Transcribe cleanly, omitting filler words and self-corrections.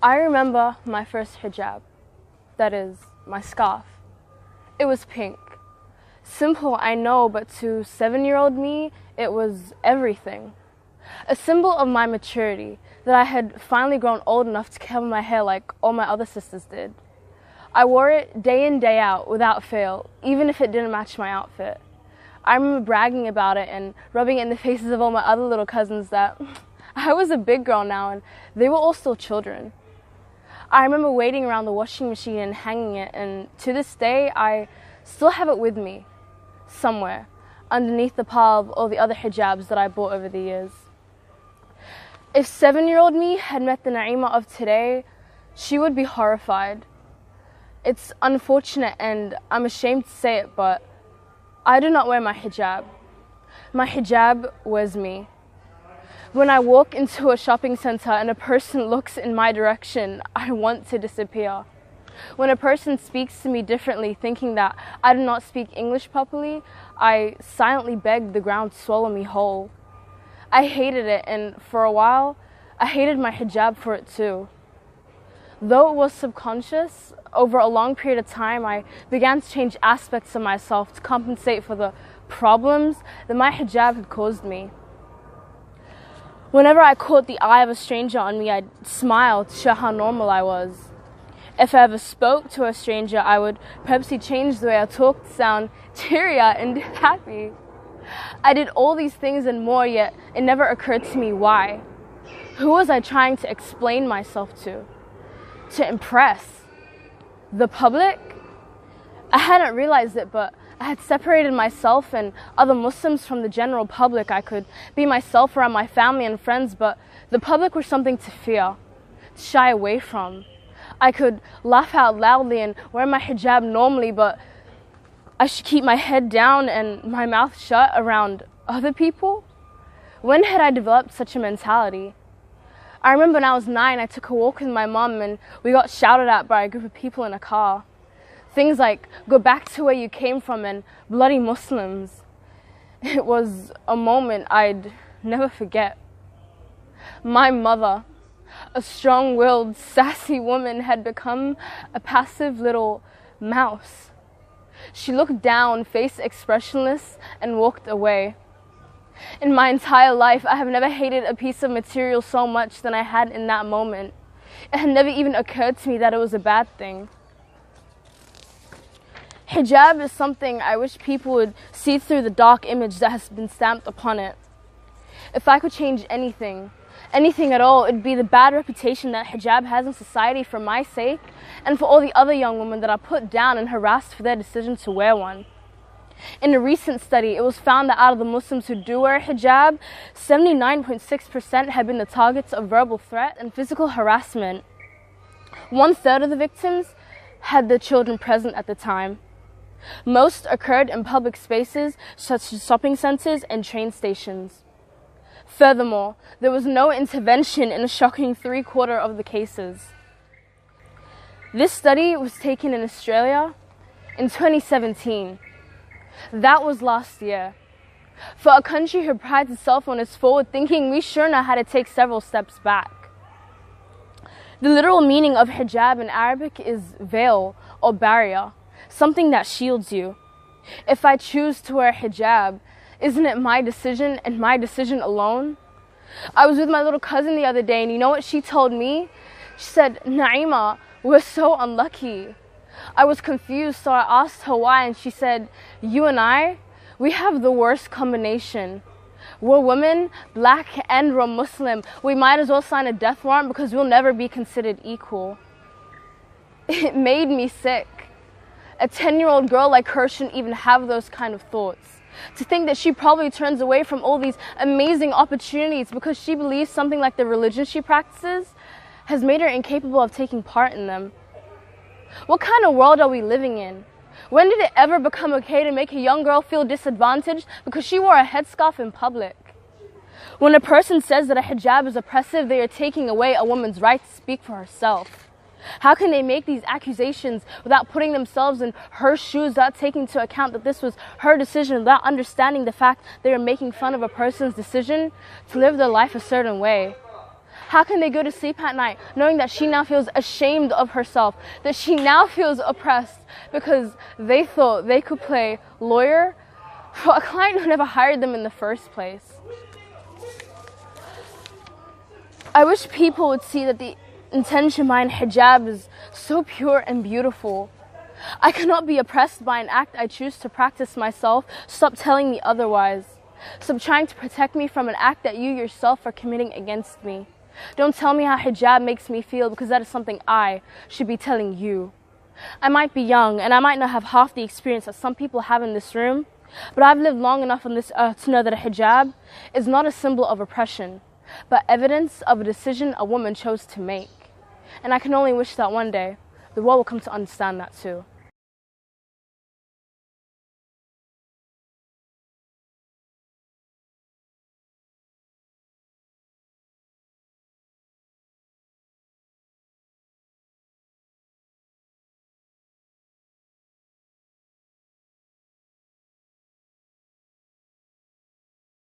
I remember my first hijab, that is, my scarf. It was pink. Simple, I know, but to 7-year-old me, it was everything. A symbol of my maturity, that I had finally grown old enough to cover my hair like all my other sisters did. I wore it day in, day out, without fail, even if it didn't match my outfit. I remember bragging about it and rubbing it in the faces of all my other little cousins that I was a big girl now and they were all still children. I remember waiting around the washing machine and hanging it, and to this day, I still have it with me, somewhere, underneath the pile of all the other hijabs that I bought over the years. If 7-year-old me had met the Naima of today, she would be horrified. It's unfortunate and I'm ashamed to say it, but I do not wear my hijab. My hijab wears me. When I walk into a shopping center and a person looks in my direction, I want to disappear. When a person speaks to me differently, thinking that I do not speak English properly, I silently beg the ground to swallow me whole. I hated it, and for a while, I hated my hijab for it too. Though it was subconscious, over a long period of time, I began to change aspects of myself to compensate for the problems that my hijab had caused me. Whenever I caught the eye of a stranger on me, I'd smile to show how normal I was. If I ever spoke to a stranger, I would purposely change the way I talked to sound cheerier and happy. I did all these things and more, yet it never occurred to me why. Who was I trying to explain myself to? To impress? The public? I hadn't realized it, but I had separated myself and other Muslims from the general public. I could be myself around my family and friends, but the public were something to fear, to shy away from. I could laugh out loudly and wear my hijab normally, but I should keep my head down and my mouth shut around other people? When had I developed such a mentality? I remember when I was 9, I took a walk with my mom and we got shouted at by a group of people in a car. Things like, go back to where you came from and bloody Muslims. It was a moment I'd never forget. My mother, a strong-willed, sassy woman, had become a passive little mouse. She looked down, face expressionless, and walked away. In my entire life, I have never hated a piece of material so much than I had in that moment. It had never even occurred to me that it was a bad thing. Hijab is something I wish people would see through the dark image that has been stamped upon it. If I could change anything at all, it'd be the bad reputation that hijab has in society for my sake and for all the other young women that are put down and harassed for their decision to wear one. In a recent study, it was found that out of the Muslims who do wear hijab, 79.6% had been the targets of verbal threat and physical harassment. 1/3 of the victims had their children present at the time. Most occurred in public spaces such as shopping centers and train stations. Furthermore, there was no intervention in a shocking 3/4 of the cases. This study was taken in Australia in 2017. That was last year. For a country who prides itself on its forward thinking, we sure know how to take several steps back. The literal meaning of hijab in Arabic is veil or barrier, something that shields you. If I choose to wear hijab, isn't it my decision and my decision alone? I was with my little cousin the other day, and you know what she told me? She said, Naima, we're so unlucky. I was confused, so I asked her why, and she said, you and I, we have the worst combination. We're women, black, and we're Muslim. We might as well sign a death warrant because we'll never be considered equal. It made me sick. A 10-year-old girl like her shouldn't even have those kind of thoughts. To think that she probably turns away from all these amazing opportunities because she believes something like the religion she practices has made her incapable of taking part in them. What kind of world are we living in? When did it ever become okay to make a young girl feel disadvantaged because she wore a headscarf in public? When a person says that a hijab is oppressive, they are taking away a woman's right to speak for herself. How can they make these accusations without putting themselves in her shoes, without taking into account that this was her decision, without understanding the fact they are making fun of a person's decision to live their life a certain way? How can they go to sleep at night knowing that she now feels ashamed of herself, that she now feels oppressed because they thought they could play lawyer for a client who never hired them in the first place? I wish people would see that the intention behind hijab is so pure and beautiful. I cannot be oppressed by an act I choose to practice myself. Stop telling me otherwise. Stop trying to protect me from an act that you yourself are committing against me. Don't tell me how hijab makes me feel, because that is something I should be telling you. I might be young and I might not have half the experience that some people have in this room, but I've lived long enough on this earth to know that a hijab is not a symbol of oppression, but evidence of a decision a woman chose to make. And I can only wish that one day the world will come to understand that too.